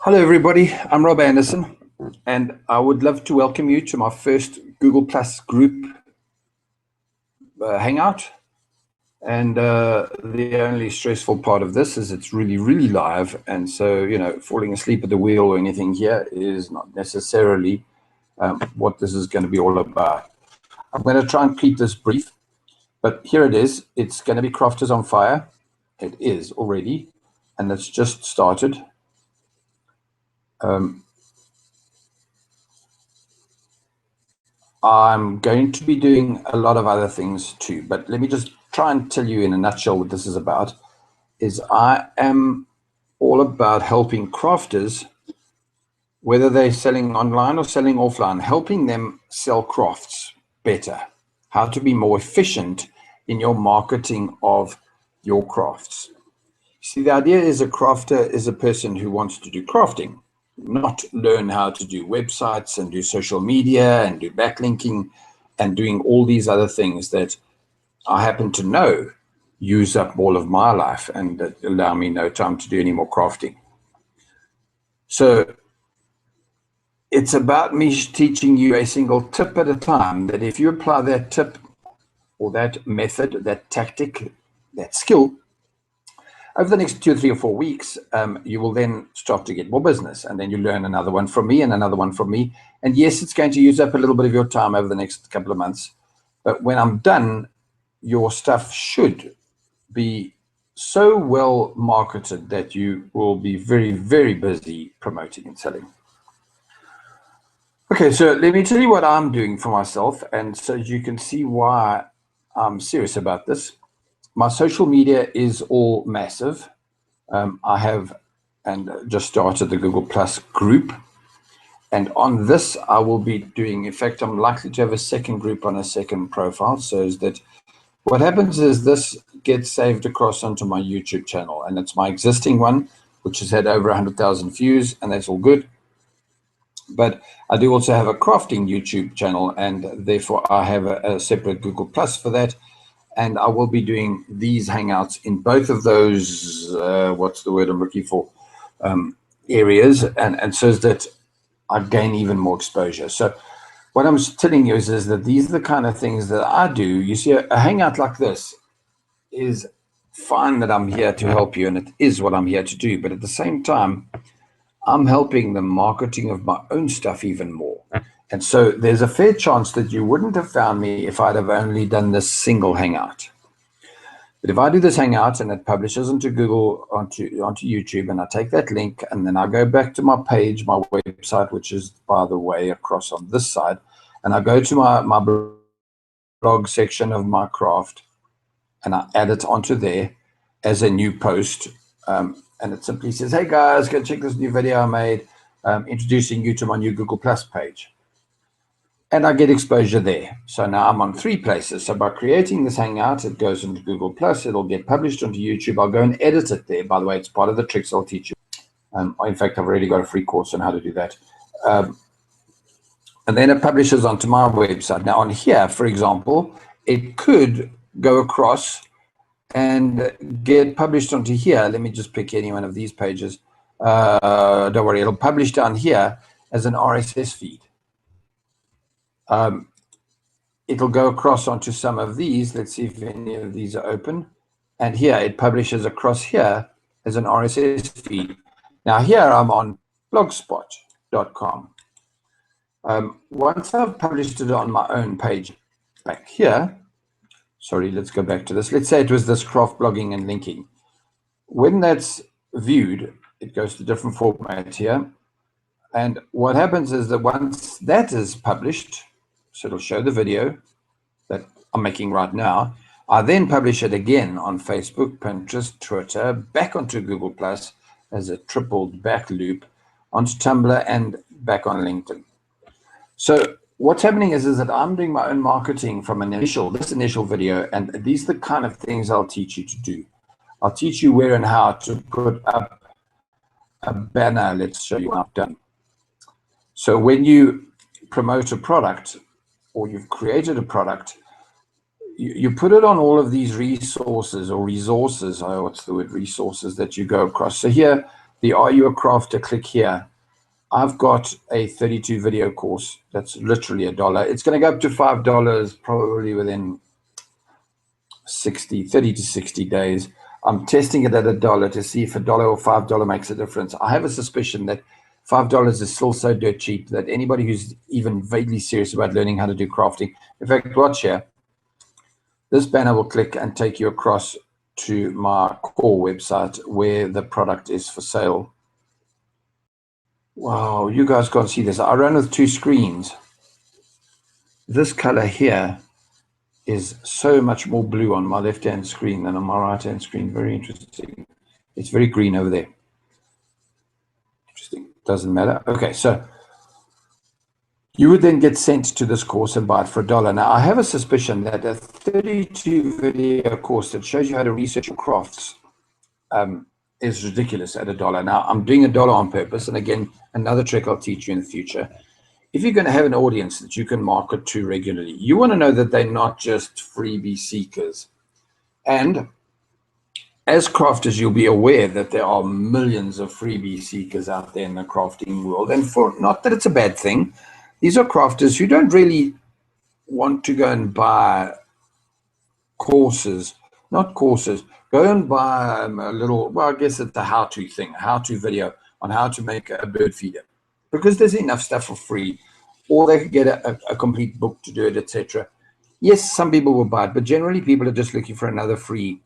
Hello, everybody. I'm Rob Anderson, and I would love to welcome you to my first Google Plus group hangout. And the only stressful part of this is it's really, really live. And so, falling asleep at the wheel or anything here is not necessarily what this is going to be all about. I'm going to try and keep this brief, but here it is. It's going to be Crafters on Fire. It is already, and it's just started. I'm going to be doing a lot of other things too, but let me just try and tell you in a nutshell what this is about. I am all about helping crafters, whether they're selling online or selling offline, helping them sell crafts better, how to be more efficient in your marketing of your crafts. See, the idea is a crafter is a person who wants to do crafting, not learn how to do websites and do social media and do backlinking and doing all these other things that I happen to know use up all of my life and that allow me no time to do any more crafting. So it's about me teaching you a single tip at a time, that if you apply that tip or that method, that tactic, that skill, over the next 2, 3, or 4 weeks, you will then start to get more business, and then you learn another one from me and another one from me. And yes, it's going to use up a little bit of your time over the next couple of months, but when I'm done, your stuff should be so well marketed that you will be very, very busy promoting and selling. Okay, so let me tell you what I'm doing for myself, and so you can see why I'm serious about this. My social media is all massive. I have just started the Google Plus group. And on this, I will be doing, in fact, I'm likely to have a second group on a second profile. So is that what happens is this gets saved across onto my YouTube channel. And it's my existing one, which has had over 100,000 views, and that's all good. But I do also have a crafting YouTube channel, and therefore I have a separate Google Plus for that. And I will be doing these hangouts in both of those, what's the word I'm looking for, areas, and so that I gain even more exposure. So what I'm telling you is that these are the kind of things that I do. You see, a hangout like this is fine, that I'm here to help you, and it is what I'm here to do. But at the same time, I'm helping the marketing of my own stuff even more. And so there's a fair chance that you wouldn't have found me if I'd have only done this single hangout. But if I do this hangout and it publishes onto Google, onto YouTube, and I take that link and then I go back to my page, my website, which is, by the way, across on this side, and I go to my blog section of my craft and I add it onto there as a new post. And it simply says, hey guys, go check this new video I made introducing you to my new Google Plus page. And I get exposure there. So now I'm on 3 places. So by creating this hangout, it goes into Google Plus, it'll get published onto YouTube. I'll go and edit it there. By the way, it's part of the tricks I'll teach you. In fact, I've already got a free course on how to do that. And then it publishes onto my website. Now on here, for example, it could go across and get published onto here. Let me just pick any one of these pages. Don't worry, it'll publish down here as an RSS feed. It'll go across onto some of these. Let's see if any of these are open. And here it publishes across here as an RSS feed. Now here I'm on blogspot.com. Once I've published it on my own page back here, sorry, let's go back to this. Let's say it was this craft blogging and linking. When that's viewed, it goes to different formats here. And what happens is that once that is published, so it'll show the video that I'm making right now, I then publish it again on Facebook, Pinterest, Twitter, back onto Google Plus as a tripled back loop, onto Tumblr, and back on LinkedIn. So what's happening is that I'm doing my own marketing from this initial video, and these are the kind of things I'll teach you to do. I'll teach you where and how to put up a banner. Let's show you what I've done. So when you promote a product, or you've created a product, you put it on all of these resources, what's the word, resources that you go across. So here, the Are You a Crafter, click here. I've got a 32 video course that's literally $1. It's going to go up to $5 probably within 30 to 60 days. I'm testing it at $1 to see if $1 or $5 makes a difference. I have a suspicion that $5 is still so dirt cheap that anybody who's even vaguely serious about learning how to do crafting, in fact, watch here. This banner will click and take you across to my core website where the product is for sale. Wow, you guys can't see this. I run with 2 screens. This color here is so much more blue on my left-hand screen than on my right-hand screen. Very interesting. It's very green over there. Interesting. Doesn't matter. Okay, so you would then get sent to this course and buy it for $1. Now, I have a suspicion that a 32 video course that shows you how to research your crafts is ridiculous at $1. Now, I'm doing $1 on purpose. And again, another trick I'll teach you in the future. If you're going to have an audience that you can market to regularly, you want to know that they're not just freebie seekers. And as crafters, you'll be aware that there are millions of freebie seekers out there in the crafting world. And for not that it's a bad thing, these are crafters who don't really want to go and buy courses, not courses, go and buy a little, well, I guess it's a how-to thing, a how-to video on how to make a bird feeder, because there's enough stuff for free, or they could get a complete book to do it, etc. Yes, some people will buy it, but generally people are just looking for another free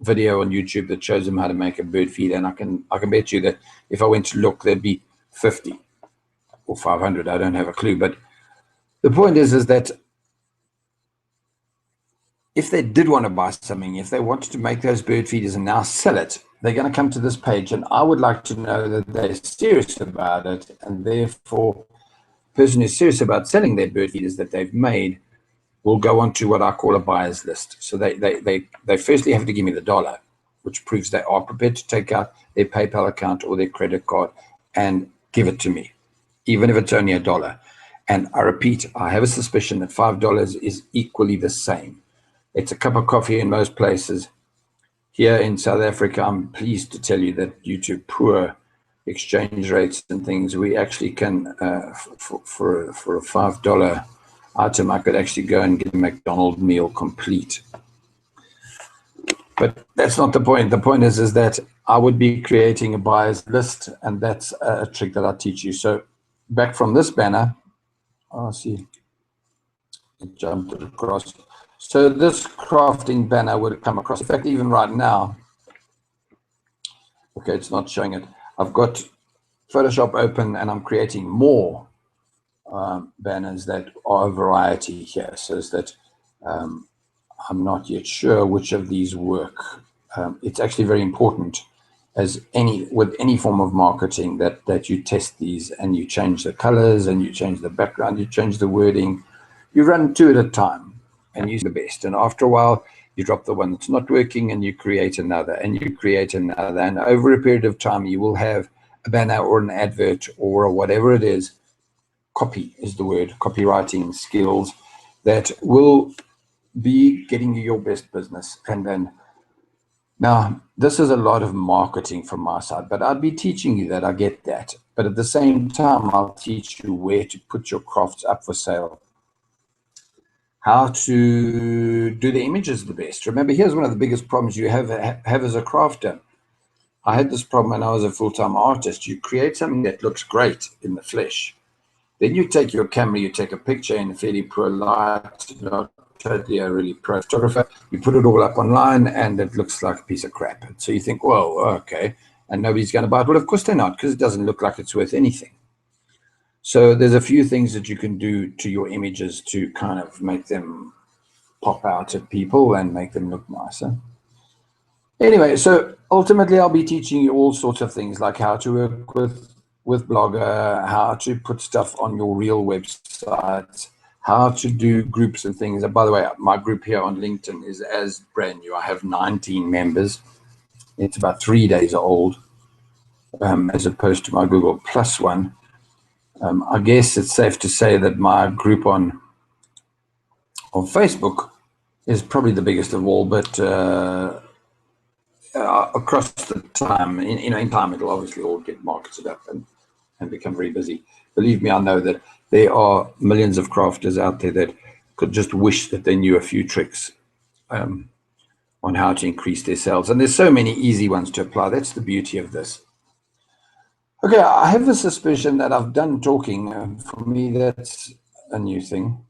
video on YouTube that shows them how to make a bird feeder. And I can bet you that if I went to look, there'd be 50 or 500. I don't have a clue. But the point is that if they did want to buy something, if they wanted to make those bird feeders and now sell it, they're going to come to this page. And I would like to know that they're serious about it. And therefore, the person who's serious about selling their bird feeders that they've made will go on to what I call a buyer's list. So they firstly have to give me the $1, which proves they are prepared to take out their PayPal account or their credit card and give it to me, even if it's only $1. And I repeat, I have a suspicion that $5 is equally the same. It's a cup of coffee in most places. Here in South Africa, I'm pleased to tell you that due to poor exchange rates and things, we actually can, for a $5 item, I could actually go and get a McDonald's meal complete. But that's not the point. The point is that I would be creating a buyer's list, and that's a trick that I teach you. So back from this banner, oh, see, it jumped across. So this crafting banner would come across. In fact, even right now, okay, it's not showing it. I've got Photoshop open and I'm creating more banners that are a variety here, so that I'm not yet sure which of these work. It's actually very important, as with any form of marketing, that you test these and you change the colors and you change the background, you change the wording. You run 2 at a time and use the best. And after a while, you drop the one that's not working and you create another and you create another. And over a period of time, you will have a banner or an advert or whatever it is. Copy is the word, copywriting skills that will be getting you your best business. And then now this is a lot of marketing from my side, but I'll be teaching you that. I get that. But at the same time, I'll teach you where to put your crafts up for sale, how to do the images the best. Remember, here's one of the biggest problems you have as a crafter. I had this problem when I was a full-time artist. You create something that looks great in the flesh. Then you take your camera, you take a picture in fairly poor light, not totally a really pro photographer. You put it all up online and it looks like a piece of crap. So you think, whoa, okay, and nobody's going to buy it. Well, of course they're not, because it doesn't look like it's worth anything. So there's a few things that you can do to your images to kind of make them pop out at people and make them look nicer. Anyway, so ultimately I'll be teaching you all sorts of things, like how to work with Blogger, how to put stuff on your real website, how to do groups and things. And by the way, my group here on LinkedIn is as brand new. I have 19 members. It's about 3 days old, as opposed to my Google Plus one. I guess it's safe to say that my group on Facebook is probably the biggest of all, but across the time, in time, it'll obviously all get marketed up and become very busy. Believe me, I know that there are millions of crafters out there that could just wish that they knew a few tricks on how to increase their sales. And there's so many easy ones to apply. That's the beauty of this. Okay, I have a suspicion that I've done talking. For me, that's a new thing.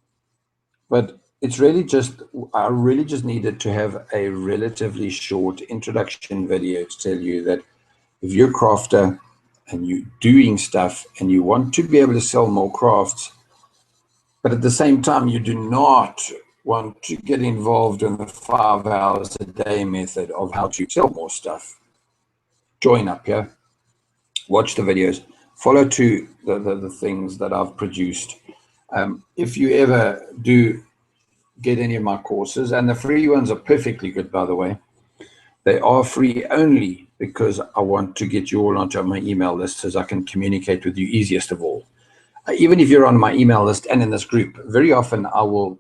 But it's really just, I really just needed to have a relatively short introduction video to tell you that if you're a crafter and you're doing stuff and you want to be able to sell more crafts, but at the same time, you do not want to get involved in the 5 hours a day method of how to sell more stuff, join up here, watch the videos, follow to the things that I've produced. If you ever do get any of my courses, and the free ones are perfectly good, by the way, they are free only because I want to get you all onto my email list so I can communicate with you easiest of all. Even if you're on my email list and in this group, very often I will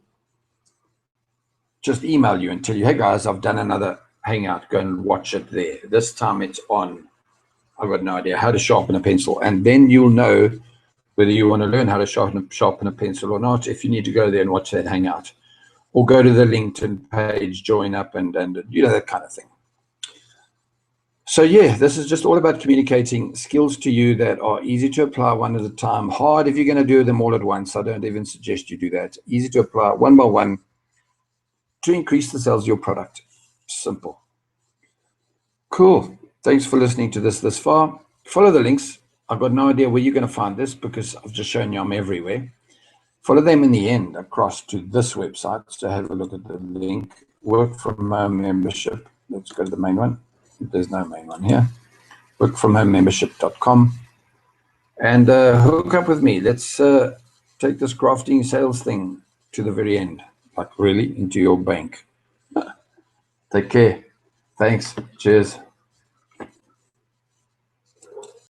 just email you and tell you, hey guys, I've done another hangout, go and watch it there. This time it's on, I've got no idea, how to sharpen a pencil. And then you'll know whether you want to learn how to sharpen a pencil or not, if you need to go there and watch that hangout. Or go to the LinkedIn page, join up, and you know, that kind of thing. So yeah, this is just all about communicating skills to you that are easy to apply one at a time. Hard if you're going to do them all at once. I don't even suggest you do that. Easy to apply one by one to increase the sales of your product. Simple. Cool. Thanks for listening to this far. Follow the links. I've got no idea where you're going to find this because I've just shown you I'm everywhere. Follow them in the end across to this website. So have a look at the link. Work from home membership. Let's go to the main one. There's no main one here. Workfromhomemembership.com. And hook up with me. Let's take this crafting sales thing to the very end, like really into your bank. Take care. Thanks. Cheers.